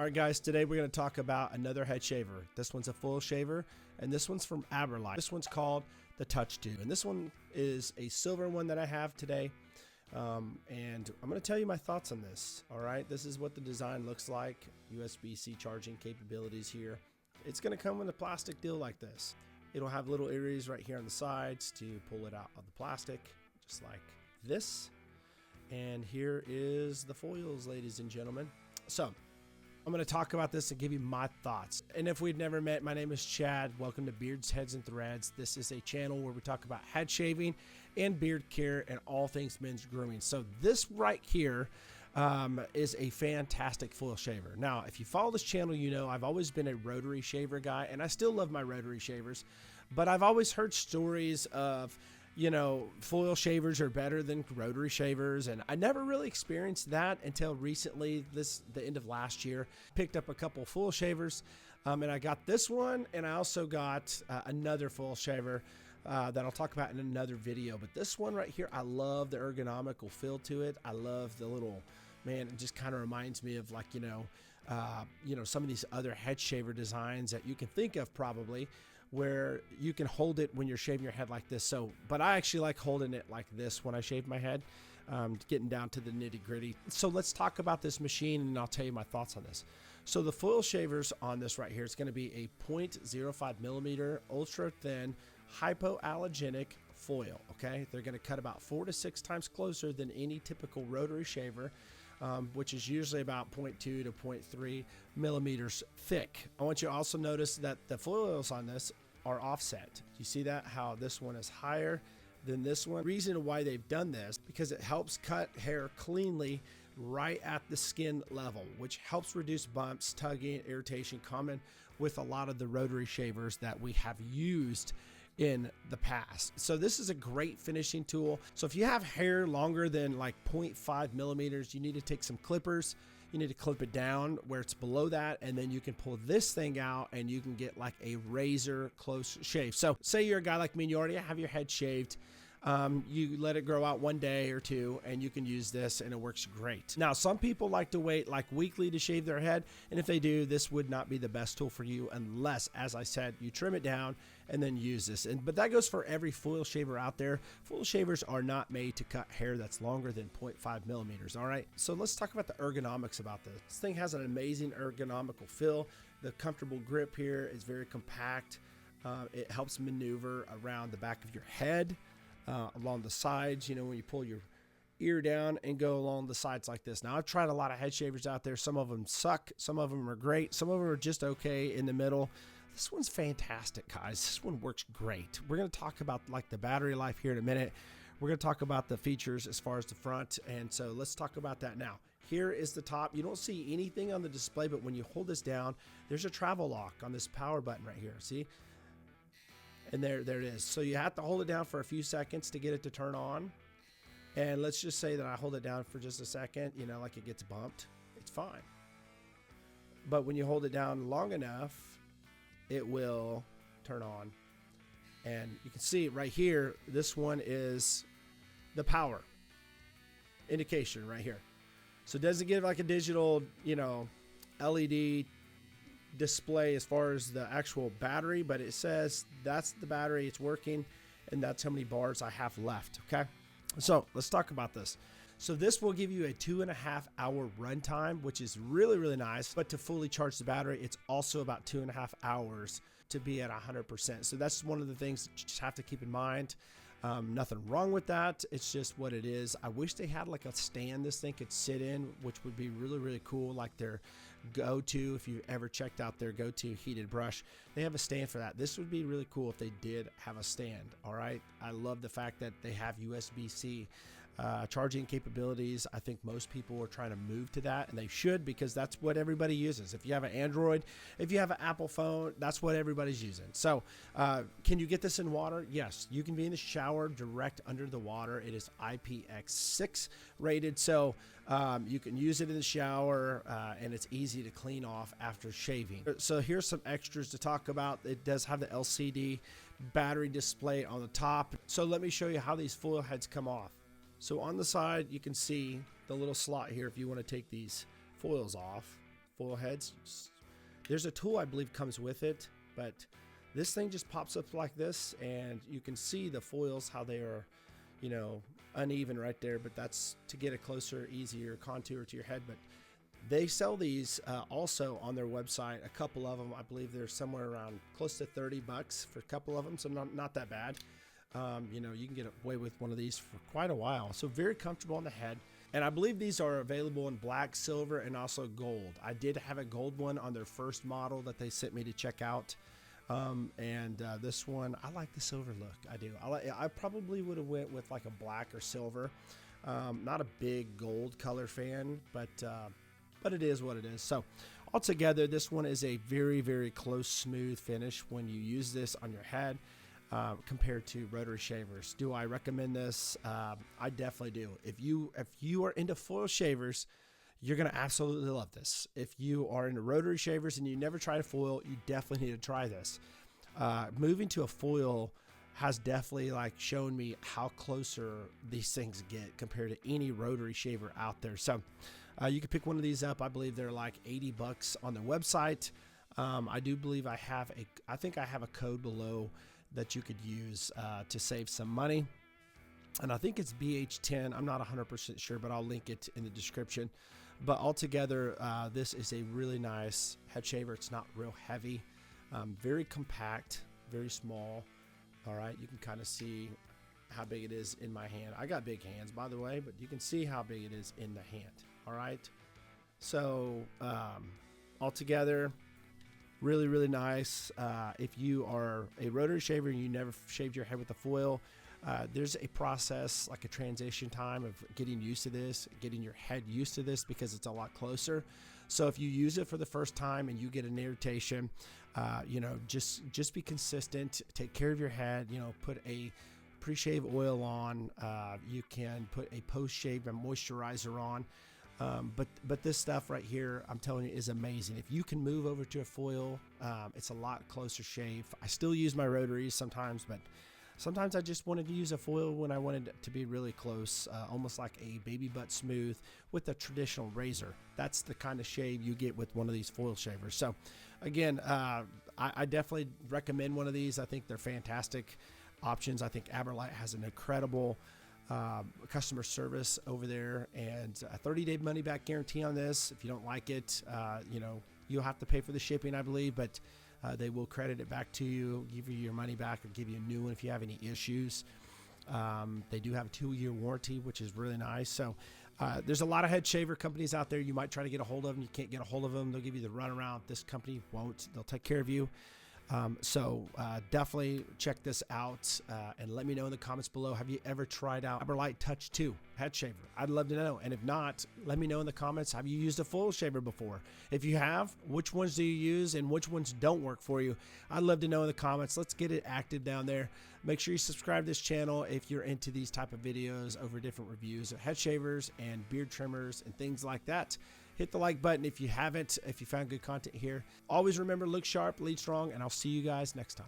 Alright guys, today we're going to talk about another head shaver. This one's a foil shaver, and this one's from Aberlite. This one's called the TOUCH 2, and this one is a silver one that I have today. And I'm going to tell you my thoughts on this. Alright, this is what the design looks like. USB-C charging capabilities here. It's going to come with a plastic deal like this. It'll have little areas right here on the sides to pull it out of the plastic, just like this. And here is the foils, ladies and gentlemen. So I'm going to talk about this and give you my thoughts. And if we've never met, my name is Chad. Welcome to Beards, Heads, and Threads. This is a channel where we talk about head shaving and beard care and all things men's grooming. So this right here is a fantastic foil shaver. Now, if you follow this channel, you know I've always been a rotary shaver guy, and I still love my rotary shavers. But I've always heard stories of, you know, foil shavers are better than rotary shavers, and I never really experienced that until recently, the end of last year. Picked up a couple foil shavers, and I got this one, and I also got another foil shaver that I'll talk about in another video. But this one right here, I love the ergonomical feel to it. I love the little, man, it just kind of reminds me of, like, you know, some of these other head shaver designs that you can think of probably, where you can hold it when you're shaving your head like this. So, but I actually like holding it like this when I shave my head, getting down to the nitty gritty. So let's talk about this machine, and I'll tell you my thoughts on this. So the foil shavers on this right here, it's going to be a 0.05 millimeter ultra thin hypoallergenic foil. Okay, they're going to cut about 4 to 6 times closer than any typical rotary shaver, which is usually about 0.2 to 0.3 millimeters thick. I want you to also notice that the foils on this are offset. You see that, how this one is higher than this one? The reason why they've done this, because it helps cut hair cleanly right at the skin level, which helps reduce bumps, tugging, irritation common with a lot of the rotary shavers that we have used in the past. So this is a great finishing tool. So if you have hair longer than like 0.5 millimeters, you need to take some clippers. You need to clip it down where it's below that, and then you can pull this thing out and you can get like a razor close shave. So say you're a guy like me and you already have your head shaved. You let it grow out 1 day or 2, and you can use this, and it works great. Now, some people like to wait like weekly to shave their head, and if they do, this would not be the best tool for you unless, as I said, you trim it down and then use this. But that goes for every foil shaver out there. Foil shavers are not made to cut hair that's longer than 0.5 millimeters. All right, so let's talk about the ergonomics about this. This thing has an amazing ergonomical feel. The comfortable grip here is very compact. It helps maneuver around the back of your head. Along the sides, you know, when you pull your ear down and go along the sides like this. Now, I've tried a lot of head shavers out there. Some of them suck. Some of them are great. Some of them are just okay in the middle. This one's fantastic, guys. This one works great. We're going to talk about like the battery life here in a minute. We're going to talk about the features as far as the front. And so let's talk about that now. Here is the top. You don't see anything on the display, but when you hold this down, there's a travel lock on this power button right here. See? And there it is. So you have to hold it down for a few seconds to get it to turn on. And let's just say that I hold it down for just a second, you know, like it gets bumped. It's fine. But when you hold it down long enough, it will turn on. And you can see right here, this one is the power indication right here. So it doesn't give like a digital, you know, LED display as far as the actual battery, but it says that's the battery, it's working, and that's how many bars I have left. Okay, so let's talk about this. So this will give you a 2.5 hour runtime, which is really, really nice. But to fully charge the battery, it's also about 2.5 hours to be at 100%. So that's one of the things that you just have to keep in mind. Nothing wrong with that. It's just what it is. I wish they had like a stand this thing could sit in, which would be really, really cool. Like their go-to, if you ever checked out their go-to heated brush, they have a stand for that. This would be really cool if they did have a stand. All right, I love the fact that they have USB-C charging capabilities. I think most people are trying to move to that, and they should, because that's what everybody uses. If you have an Android, if you have an Apple phone, that's what everybody's using. So can you get this in water? Yes, you can be in the shower direct under the water. It is IPX6 rated, so you can use it in the shower, and it's easy to clean off after shaving. So here's some extras to talk about. It does have the LCD battery display on the top. So let me show you how these foil heads come off. So on the side, you can see the little slot here if you want to take these foils off. foil heads. There's a tool I believe comes with it, but this thing just pops up like this, and you can see the foils, how they are, you know, uneven right there, but that's to get a closer, easier contour to your head. But they sell these also on their website, a couple of them. I believe they're somewhere around close to $30 for a couple of them, so not that bad. You know, you can get away with one of these for quite a while. So very comfortable on the head. And I believe these are available in black, silver, and also gold. I did have a gold one on their first model that they sent me to check out. This one, I like the silver look. I do. I probably would have went with like a black or silver. Not a big gold color fan, but it is what it is. So altogether, this one is a very, very close, smooth finish when you use this on your head. Compared to rotary shavers. Do I recommend this? I definitely do. If you are into foil shavers, you're going to absolutely love this. If you are into rotary shavers and you never tried a foil, you definitely need to try this. Moving to a foil has definitely like shown me how closer these things get compared to any rotary shaver out there. So you can pick one of these up. I believe they're like $80 on their website. I do believe I think I have a code below that you could use to save some money, and I think it's BH10. I'm not 100% sure, but I'll link it in the description. But altogether, this is a really nice head shaver. It's not real heavy, very compact, very small. All right, you can kind of see how big it is in my hand. I got big hands, by the way, but you can see how big it is in the hand. All right, so altogether, really, really nice. If you are a rotary shaver and you never shaved your head with a foil, there's a process, like a transition time of getting used to this, getting your head used to this, because it's a lot closer. So if you use it for the first time and you get an irritation, you know, just be consistent. Take care of your head. You know, put a pre-shave oil on. You can put a post-shave moisturizer on. But this stuff right here, I'm telling you, is amazing. If you can move over to a foil, it's a lot closer shave. I still use my rotaries sometimes, but sometimes I just wanted to use a foil when I wanted to be really close, almost like a baby butt smooth with a traditional razor. That's the kind of shave you get with one of these foil shavers. So again, I definitely recommend one of these. I think they're fantastic options. I think Aberlite has an incredible customer service over there, and a 30-day money-back guarantee on this. If you don't like it, you know, you'll have to pay for the shipping, I believe, but they will credit it back to you, give you your money back, or give you a new one if you have any issues. They do have a 2-year warranty, which is really nice. So there's a lot of head shaver companies out there. You might try to get a hold of them. You can't get a hold of them. They'll give you the runaround. This company won't. They'll take care of you. Definitely check this out and let me know in the comments below. Have you ever tried out Aberlite TOUCH 2 head shaver? I'd love to know. And if not, let me know in the comments. Have you used a foil shaver before? If you have, which ones do you use and which ones don't work for you? I'd love to know in the comments. Let's get it active down there. Make sure you subscribe to this channel if you're into these type of videos over different reviews of head shavers and beard trimmers and things like that. Hit the like button if you haven't, if you found good content here. Always remember, look sharp, lead strong, and I'll see you guys next time.